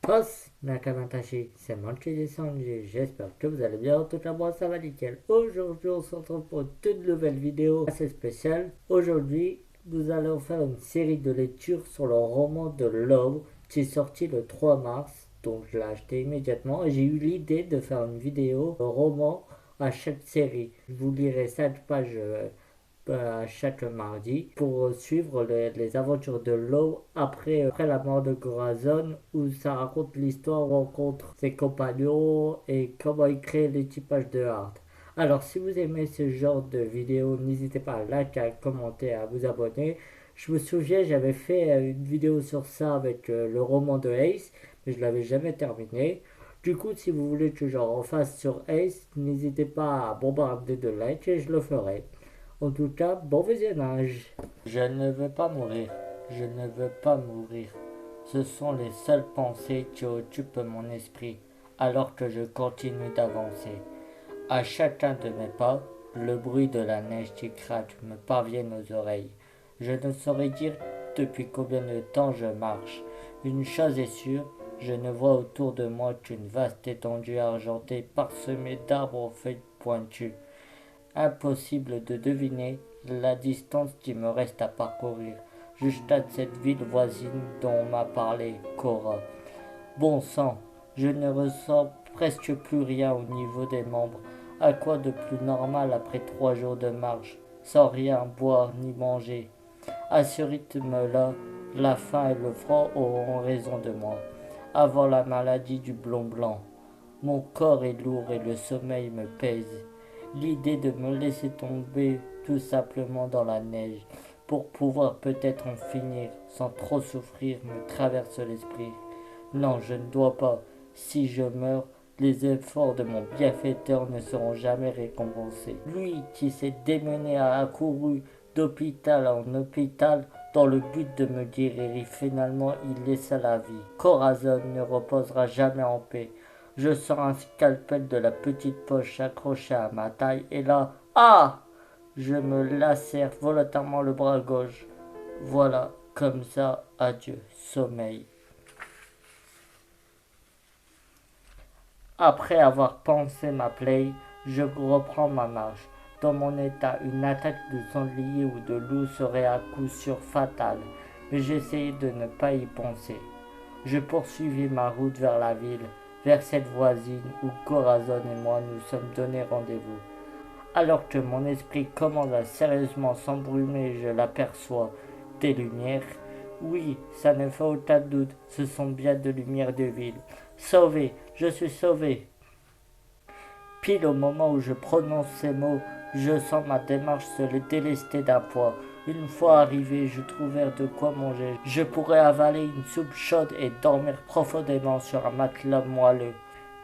Os Nakamatashi, c'est Manchi Sanji, j'espère que vous allez bien, en tout cas moi ça va nickel. Aujourd'hui on se retrouve pour une toute nouvelle vidéo assez spéciale. Aujourd'hui nous allons faire une série de lectures sur le roman de Law qui est sorti le 3 mars, donc je l'ai acheté immédiatement et j'ai eu l'idée de faire une vidéo roman à chaque série. Je vous lirai 5 pages chaque mardi pour suivre les aventures de Law après la mort de Corazon, où ça raconte l'histoire, rencontre ses compagnons et comment il crée l'équipage de Hard. Alors si vous aimez ce genre de vidéo, n'hésitez pas à liker, à commenter, à vous abonner. Je me souviens, j'avais fait une vidéo sur ça avec le roman de Ace, mais je l'avais jamais terminé. Du coup, si vous voulez que j'en refasse sur Ace, n'hésitez pas à bombarder de likes et je le ferai. En tout cas, bon visionnage. Je ne veux pas mourir. Je ne veux pas mourir. Ce sont les seules pensées qui occupent mon esprit alors que je continue d'avancer. À chacun de mes pas, le bruit de la neige qui craque me parvient aux oreilles. Je ne saurais dire depuis combien de temps je marche. Une chose est sûre, je ne vois autour de moi qu'une vaste étendue argentée parsemée d'arbres aux feuilles pointues. Impossible de deviner la distance qui me reste à parcourir jusqu'à cette ville voisine dont on m'a parlé, Cora. Bon sang, je ne ressens presque plus rien au niveau des membres. À quoi de plus normal après 3 jours de marche, sans rien boire ni manger? À ce rythme-là, la faim et le froid auront raison de moi. Avant la maladie du blond blanc, mon corps est lourd et le sommeil me pèse. L'idée de me laisser tomber tout simplement dans la neige pour pouvoir peut-être en finir sans trop souffrir me traverse l'esprit. Non, je ne dois pas. Si je meurs, les efforts de mon bienfaiteur ne seront jamais récompensés. Lui qui s'est démené a accouru d'hôpital en hôpital dans le but de me guérir et finalement il laissa la vie. Corazon ne reposera jamais en paix. Je sors un scalpel de la petite poche accrochée à ma taille et là, ah! Je me lacère volontairement le bras gauche. Voilà, comme ça, adieu, sommeil. Après avoir pansé ma plaie, je reprends ma marche. Dans mon état, une attaque de sanglier ou de loup serait à coup sûr fatale, mais j'essayais de ne pas y penser. Je poursuivis ma route vers la ville, vers cette voisine où Corazon et moi nous sommes donné rendez-vous. Alors que mon esprit commence à sérieusement s'embrumer, je l'aperçois. Des lumières. Oui, ça ne fait aucun doute, ce sont bien des lumières de ville. Sauvé, je suis sauvé. Pile au moment où je prononce ces mots, je sens ma démarche se délester d'un poids. Une fois arrivé, je trouvais de quoi manger. Je pourrais avaler une soupe chaude et dormir profondément sur un matelas moelleux.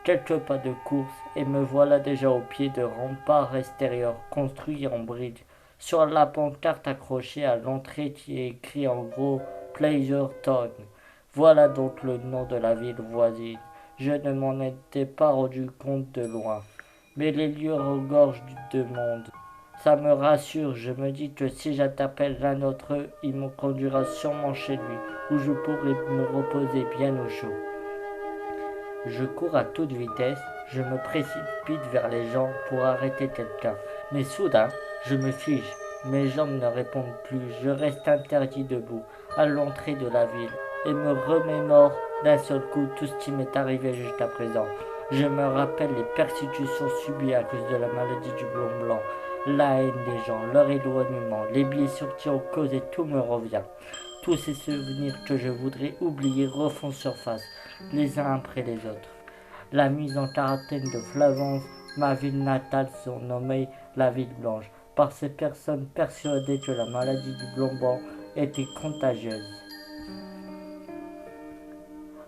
Quelques pas de course, et me voilà déjà au pied de remparts extérieurs construits en briques. Sur la pancarte accrochée à l'entrée qui est écrit en gros Pleasure Town. Voilà donc le nom de la ville voisine. Je ne m'en étais pas rendu compte de loin. Mais les lieux regorgent de monde. Ça me rassure, je me dis que si j'interpelle l'un d'entre eux, il me conduira sûrement chez lui, où je pourrai me reposer bien au chaud. Je cours à toute vitesse, je me précipite vers les gens pour arrêter quelqu'un. Mais soudain, je me fige. Mes jambes ne répondent plus, je reste interdit debout, à l'entrée de la ville, et me remémore d'un seul coup tout ce qui m'est arrivé jusqu'à présent. Je me rappelle les persécutions subies à cause de la maladie du blond blanc, la haine des gens, leur éloignement, les blessures qui ont causé, tout me revient. Tous ces souvenirs que je voudrais oublier refont surface, les uns après les autres. La mise en quarantaine de Flavence, ma ville natale surnommée la ville blanche, par ces personnes persuadées que la maladie du blond blanc était contagieuse.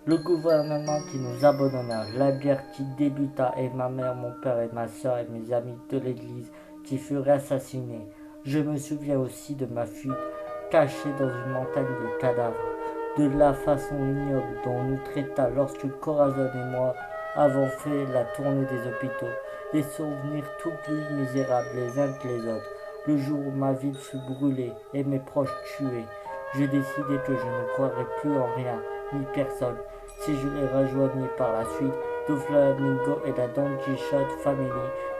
Le gouvernement qui nous abandonna, la guerre qui débuta et ma mère, mon père et ma soeur et mes amis de l'église qui furent assassinés. Je me souviens aussi de ma fuite, cachée dans une montagne de cadavres, de la façon ignoble dont on nous traita lorsque Corazon et moi avons fait la tournée des hôpitaux, des souvenirs tout plus misérables les uns que les autres, le jour où ma ville fut brûlée et mes proches tués. J'ai décidé que je ne croirais plus en rien, ni personne. Si je les rejoignais par la suite, Doflamingo et la Don Quichotte Family,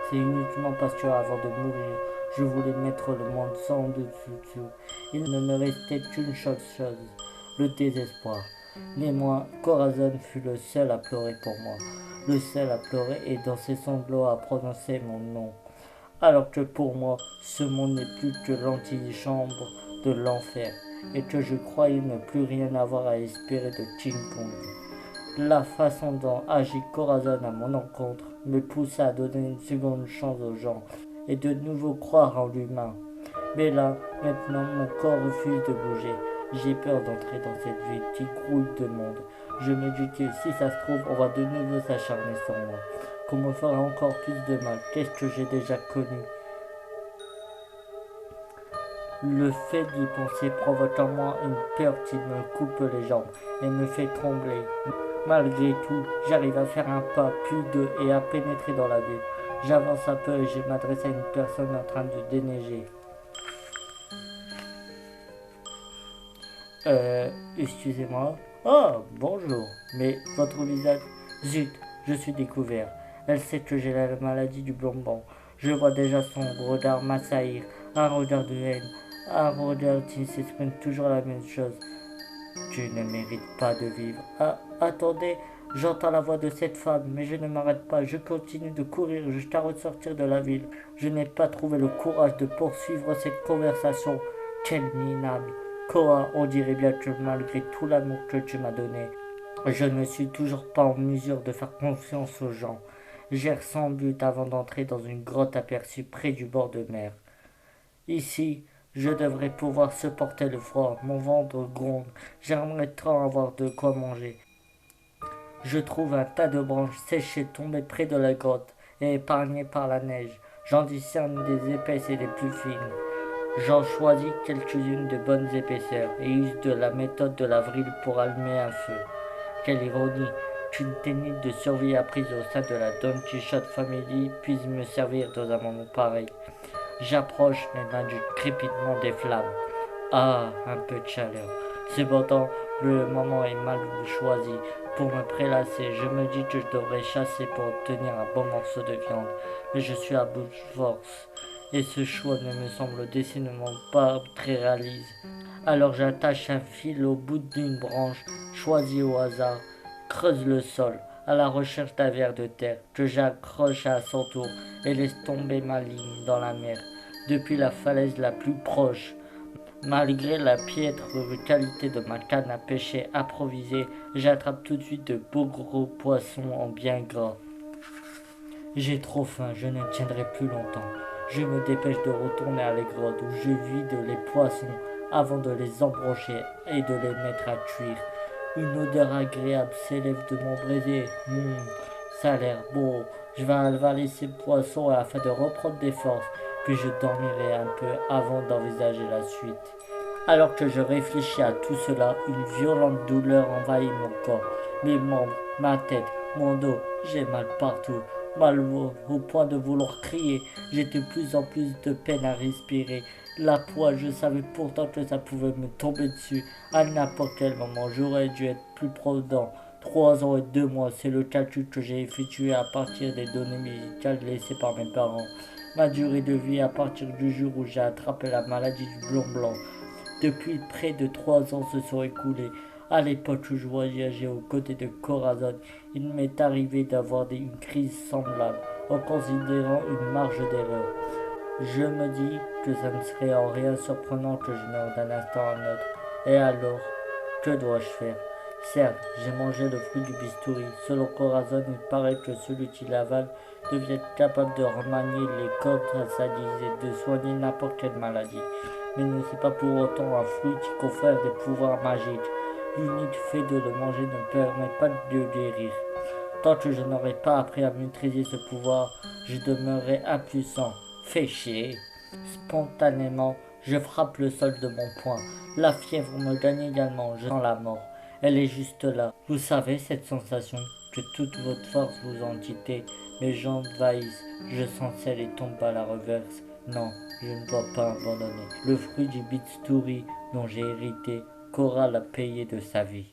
c'est uniquement parce que avant de mourir, je voulais mettre le monde sans dessous. Il ne me restait qu'une chose, le désespoir. Néanmoins, Corazon fut le seul à pleurer pour moi, le seul à pleurer et dans ses sanglots à prononcer mon nom. Alors que pour moi, ce monde n'est plus que l'antichambre de l'enfer, et que je croyais ne plus rien avoir à espérer de King Kong. La façon dont agit Corazon à mon encontre me poussa à donner une seconde chance aux gens, et de nouveau croire en l'humain. Mais là, maintenant, mon corps refuse de bouger. J'ai peur d'entrer dans cette vie qui grouille de monde. Je me dis que si ça se trouve, on va de nouveau s'acharner sur moi, qu'on me fera encore plus de mal. Qu'est-ce que j'ai déjà connu? Le fait d'y penser provoque en moi une peur qui me coupe les jambes et me fait trembler. Malgré tout, j'arrive à faire un pas, puis deux, et à pénétrer dans la bulle. J'avance un peu et je m'adresse à une personne en train de déneiger. Excusez-moi. Oh, bonjour. Mais votre visage... Zut, je suis découvert. Elle sait que j'ai la maladie du bonbon. Je vois déjà son regard m'assaillir. Un regard de haine. Un regard qui s'exprime toujours la même chose. Tu ne mérites pas de vivre. Ah, attendez, j'entends la voix de cette femme, mais je ne m'arrête pas. Je continue de courir jusqu'à ressortir de la ville. Je n'ai pas trouvé le courage de poursuivre cette conversation. Quelle minable. Koa, on dirait bien que malgré tout l'amour que tu m'as donné, je ne suis toujours pas en mesure de faire confiance aux gens. J'erre sans but avant d'entrer dans une grotte aperçue près du bord de mer. Ici, je devrais pouvoir supporter le froid. Mon ventre gronde. J'aimerais tant avoir de quoi manger. Je trouve un tas de branches séchées tombées près de la grotte et épargnées par la neige. J'en discerne des épaisses et des plus fines. J'en choisis quelques-unes de bonnes épaisseurs et use de la méthode de l'avril pour allumer un feu. Quelle ironie qu'une technique de survie apprise au sein de la Don Quichotte Family puisse me servir dans un moment pareil. J'approche mes mains du crépitement des flammes. Ah, un peu de chaleur. Cependant, le moment est mal choisi. Pour me prélasser, je me dis que je devrais chasser pour obtenir un bon morceau de viande. Mais je suis à bout de force. Et ce choix ne me semble décidément pas très réaliste. Alors j'attache un fil au bout d'une branche, choisie au hasard, creuse le sol, à la recherche d'un ver de terre, que j'accroche à son tour et laisse tomber ma ligne dans la mer, depuis la falaise la plus proche. Malgré la piètre qualité de ma canne à pêcher improvisée, j'attrape tout de suite de beaux gros poissons en bien gras. J'ai trop faim, je ne tiendrai plus longtemps. Je me dépêche de retourner à la grotte où je vide les poissons avant de les embrocher et de les mettre à cuire. Une odeur agréable s'élève de mon brasier. Ça a l'air beau. Je vais avaler ces poissons afin de reprendre des forces, puis je dormirai un peu avant d'envisager la suite. Alors que je réfléchis à tout cela, une violente douleur envahit mon corps, mes membres, ma tête, mon dos. J'ai mal partout, mal au point de vouloir crier. J'ai de plus en plus de peine à respirer. La poix, je savais pourtant que ça pouvait me tomber dessus à n'importe quel moment. J'aurais dû être plus prudent. 3 ans et 2 mois, c'est le calcul que j'ai effectué à partir des données médicales laissées par mes parents. Ma durée de vie à partir du jour où j'ai attrapé la maladie du blond blanc. Depuis près de 3 ans se sont écoulés. À l'époque où je voyageais aux côtés de Corazon, il m'est arrivé d'avoir une crise semblable, en considérant une marge d'erreur. Je me dis que ça ne serait en rien surprenant que je meure d'un instant à un autre. Et alors, que dois-je faire? Certes, j'ai mangé le fruit du bistouri. Selon Corazon, il paraît que celui qui l'avale devient capable de remanier les cordes à sa guise et de soigner n'importe quelle maladie. Mais ne c'est pas pour autant un fruit qui confère des pouvoirs magiques. L'unique fait de le manger ne permet pas de guérir. Tant que je n'aurai pas appris à maîtriser ce pouvoir, je demeurerai impuissant. Fais chier. Spontanément, je frappe le sol de mon poing. La fièvre me gagne également, je sens la mort. Elle est juste là. Vous savez cette sensation que toute votre force vous en quitte. Mes jambes vaillissent, je sens celle et tombe à la reverse. Non, je ne dois pas abandonner. Le fruit du bistouri dont j'ai hérité, Cora l'a payé de sa vie.